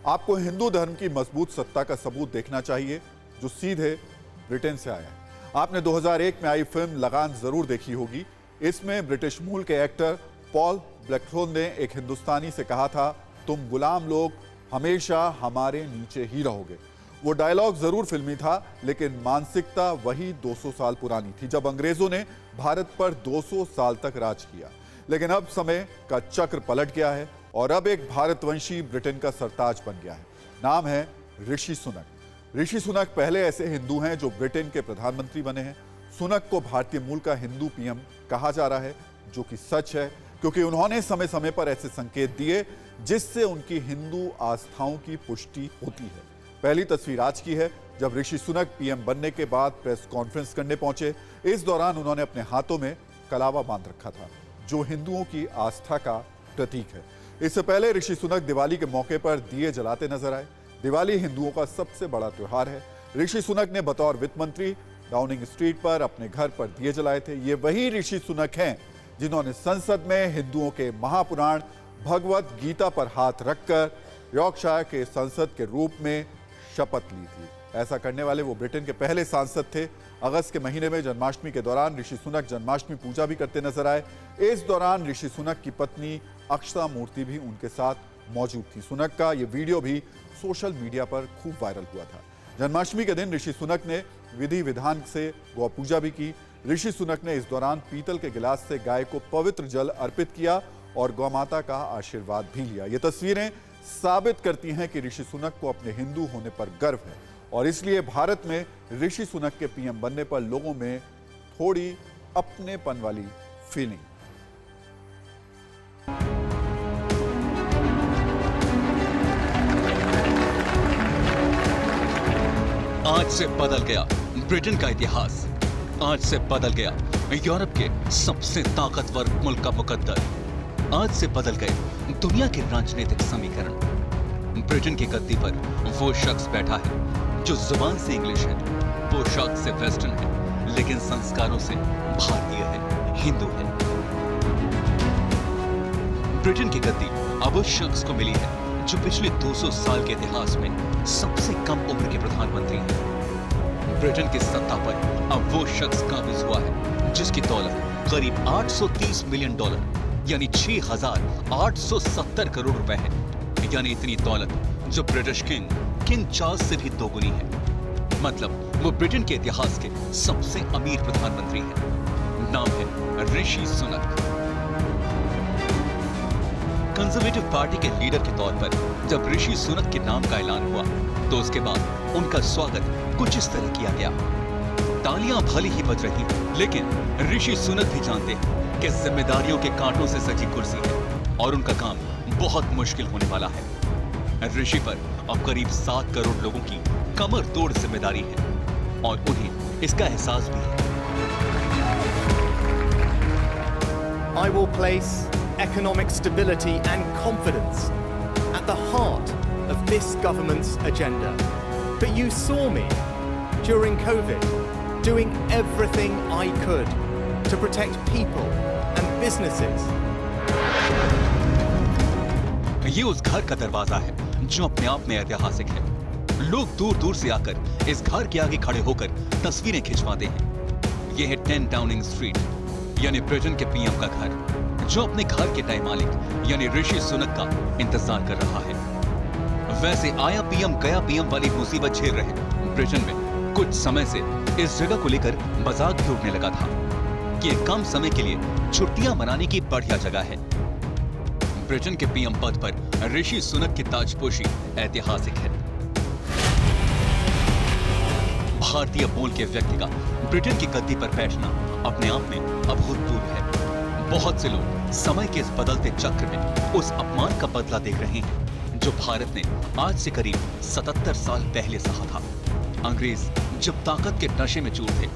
आपको हिंदू धर्म की मजबूत सत्ता का सबूत देखना चाहिए जो सीधे ब्रिटेन से आया है। आपने 2001 में आई फिल्म लगान जरूर देखी होगी। इसमें ब्रिटिश मूल के एक्टर पॉल ब्लैकथोर्न ने एक हिंदुस्तानी से कहा था, तुम गुलाम लोग हमेशा हमारे नीचे ही रहोगे। वो डायलॉग जरूर फिल्मी था, लेकिन मानसिकता वही 200 साल पुरानी थी जब अंग्रेजों ने भारत पर 200 साल तक राज किया। लेकिन अब समय का चक्र पलट गया है और अब एक भारतवंशी ब्रिटेन का सरताज बन गया है। नाम है ऋषि सुनक। ऋषि सुनक पहले ऐसे हिंदू हैं जो ब्रिटेन के प्रधानमंत्री बने हैं। सुनक को भारतीय मूल का हिंदू पीएम कहा जा रहा है, जो कि सच है, क्योंकि उन्होंने समय समय पर ऐसे संकेत दिए जिससे उनकी हिंदू आस्थाओं की पुष्टि होती है। पहली तस्वीर आज की है, जब ऋषि सुनक पीएम बनने के बाद प्रेस कॉन्फ्रेंस करने पहुंचे। इस दौरान उन्होंने अपने हाथों में कलावा बांध रखा था, जो हिंदुओं की आस्था का प्रतीक है। इससे पहले ऋषि सुनक दिवाली के मौके पर दिए जलाते नजर आए। दिवाली हिंदुओं का सबसे बड़ा त्योहार है। ऋषि सुनक ने बतौर वित्त मंत्री डाउनिंग स्ट्रीट पर अपने घर पर दिए जलाए थे। ये वही ऋषि सुनक हैं जिन्होंने संसद में हिंदुओं के महापुराण भगवत गीता पर हाथ रखकर यॉर्कशायर के सांसद के रूप में शपथ ली थी। ऐसा करने वाले वो ब्रिटेन के पहले सांसद थे। अगस्त के महीने में जन्माष्टमी के दौरान ऋषि सुनक जन्माष्टमी पूजा भी करते नजर आए। इस दौरान ऋषि सुनक की पत्नी अक्षता मूर्ति भी उनके साथ मौजूद थी। सुनक का ये वीडियो भी सोशल मीडिया पर खूब वायरल हुआ था। जन्माष्टमी के दिन ऋषि सुनक ने विधि विधान से गौ पूजा भी की। ऋषि सुनक ने इस दौरान पीतल के गिलास से गाय को पवित्र जल अर्पित किया और गौ माता का आशीर्वाद भी लिया। ये तस्वीरें साबित करती हैं कि ऋषि सुनक को अपने हिंदू होने पर गर्व है और इसलिए भारत में ऋषि सुनक के पीएम बनने पर लोगों में थोड़ी अपनेपन वाली फीलिंग। आज से बदल गया ब्रिटेन का इतिहास। आज से बदल गया यूरोप के सबसे ताकतवर मुल्क का मुकद्दर। आज से बदल गए दुनिया के राजनीतिक समीकरण। ब्रिटेन की गद्दी पर वो शख्स बैठा है जो जुबान से इंग्लिश है, पोशाक से वेस्टर्न है, लेकिन संस्कारों से भारतीय है, हिंदू है। ब्रिटेन की गद्दी अब उस शख्स को मिली है जो पिछले 200 साल के इतिहास में सबसे कम उम्र के प्रधानमंत्री हैं। ब्रिटेन की सत्ता पर अब वो शख्स काबिज हुआ है जिसकी दौलत करीब $830 मिलियन यानी 6,870 करोड़ रुपए है। यानी इतनी दौलत जो ब्रिटिश किंग चार्ल्स से भी दोगुनी है। मतलब वो ब्रिटेन के इतिहास के सबसे अमीर प्रधानमंत्री हैं। नाम है ऋषि सुनक। कंजर्वेटिव पार्टी के लीडर के तौर पर जब ऋषि सुनक के नाम का ऐलान हुआ तो उसके बाद उनका स्वागत कुछ इस तरह किया गया। तालियां भली ही बज रही, लेकिन ऋषि सुनक भी जानते हैं कि जिम्मेदारियों के कांटों से सजी कुर्सी है और उनका काम बहुत मुश्किल होने वाला है। ऋषि पर अब करीब 7 करोड़ लोगों की कमर तोड़ जिम्मेदारी है और उन्हें इसका एहसास भी है। I will place economic stability and confidence at the heart of this government's agenda. But you saw me during COVID doing everything I could to protect people and businesses. ये उस घर का दरवाजा है जो अपने आप में ऐतिहासिक है। लोग दूर दूर से आकर इस घर के आगे खड़े होकर तस्वीरें खिंचवाते हैं। ये है 10 डाउनिंग स्ट्रीट यानी ब्रिटेन के पीएम का घर, जो अपने घर के नए मालिक यानी ऋषि सुनक का इंतजार कर रहा है। वैसे आया पीएम गया पीएम वाली मुसीबत झेल रहे ब्रिटेन में कुछ समय से इस जगह को लेकर मजाक भी उड़ने लगा था कि कम समय के लिए छुट्टियां मनाने की बढ़िया जगह है। ब्रिटेन के पीएम पद पर ऋषि सुनक की ताजपोशी ऐतिहासिक है। भारतीय मूल के व्यक्ति का ब्रिटेन की गद्दी पर बैठना अपने आप में अभूतपूर्व है। बहुत से लोग समय के इस बदलते चक्र में उस अपमान का बदला देख रहे हैं जो भारत ने आज से करीब 77 साल पहले सहा था। अंग्रेज जब ताकत के नशे में चूर थे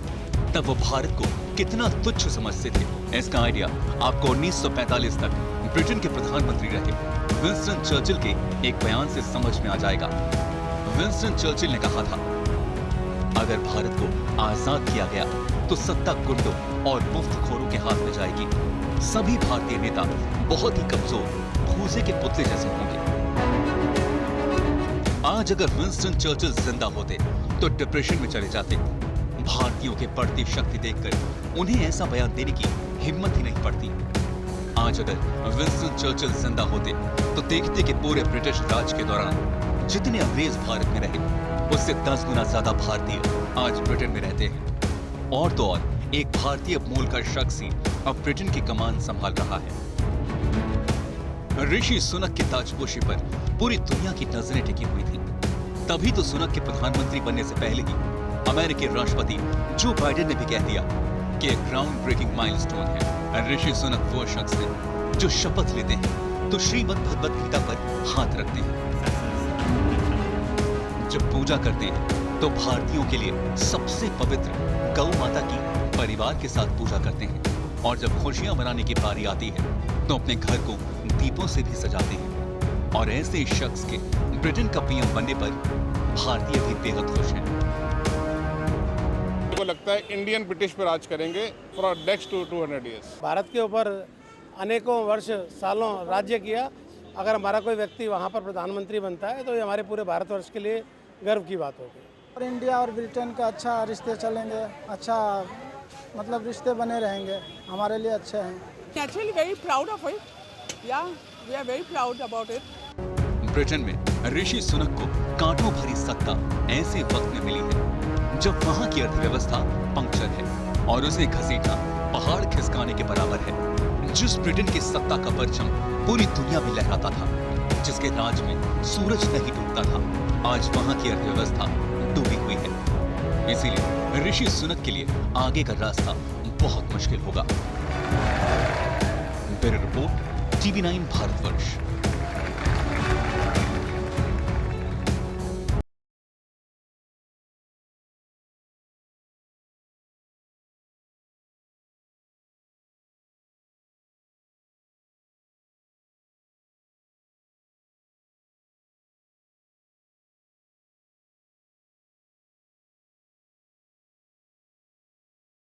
तब वो भारत को कितना तुच्छ समझते थे, इसका आइडिया आपको 1945 तक ब्रिटेन के प्रधानमंत्री रहे विंस्टन चर्चिल के एक बयान से समझ में आ जाएगा। विंस्टन चर्चिल ने कहा था, अगर भारत को आजाद किया गया तो सत्ता गुंडों और मुफ्तखोरों के हाथ में जाएगी। सभी भारतीय नेता बहुत ही कमजोर, भूसे के पुतले जैसे होंगे। आज अगर विंस्टन चर्चिल जिंदा होते तो डिप्रेशन में चले जाते। भारतीयों के बढ़ती शक्ति देखकर उन्हें ऐसा बयान देने की हिम्मत ही नहीं पड़ती। आज अगर विंस्टन चर्चिल जिंदा होते तो देखते कि पूरे ब्रिटिश राज के दौरान जितने अंग्रेज भारत में रहे उससे 10 गुना ज्यादा भारतीय आज ब्रिटेन में रहते हैं। और तो और एक भारतीय मूल का शख्स ही अब ब्रिटेन की कमान संभाल रहा है। ऋषि सुनक की ताजपोशी पर पूरी दुनिया की नजरें टिकी हुई थी। तभी तो सुनक के प्रधानमंत्री बनने से पहले ही अमेरिकी राष्ट्रपति जो बाइडेन ने भी कह दिया कि एक ग्राउंड ब्रेकिंग माइलस्टोन है। ऋषि सुनक वो शख्स है जो शपथ लेते हैं तो श्रीमद् भगवद गीता पर हाथ रखते हैं। जब पूजा करते हैं तो भारतीयों के लिए सबसे पवित्र गौ माता की परिवार के साथ पूजा करते हैं। और जब खुशियां मनाने की बारी आती है तो अपने घर को दीपों से भी सजाते हैं। और ऐसे इस शख्स के ब्रिटेन का पीएम बनने पर भारतीय भी बेहद खुश हैं। को लगता है इंडियन ब्रिटिश पर राज करेंगे फॉर नेक्स्ट 200 इयर्स। भारत के ऊपर अनेकों वर्ष सालों राज्य किया। अगर हमारा कोई व्यक्ति वहाँ पर प्रधानमंत्री बनता है तो ये हमारे पूरे भारतवर्ष के लिए गर्व की बात होगी। और इंडिया और ब्रिटेन का अच्छा रिश्ते चलेंगे, अच्छा मतलब रिश्ते बने रहेंगे, हमारे लिए अच्छे हैं। Actually very proud of it. Yeah, we are very proud about it. Britain में ऋषि सुनक को कांटों भरी सत्ता ऐसे वक्त में मिली है जब वहां की अर्थव्यवस्था पंक्चर है और उसे घसीटना पहाड़ खिसकाने के बराबर है। जिस ब्रिटेन की सत्ता का परचम पूरी दुनिया में लहराता था, जिसके राज में सूरज नहीं डूबता था, आज वहां की अर्थव्यवस्था डूबी हुई है। इसीलिए ऋषि सुनक के लिए आगे का रास्ता बहुत मुश्किल होगा। Bureau report, TV9 Bharatvarsh.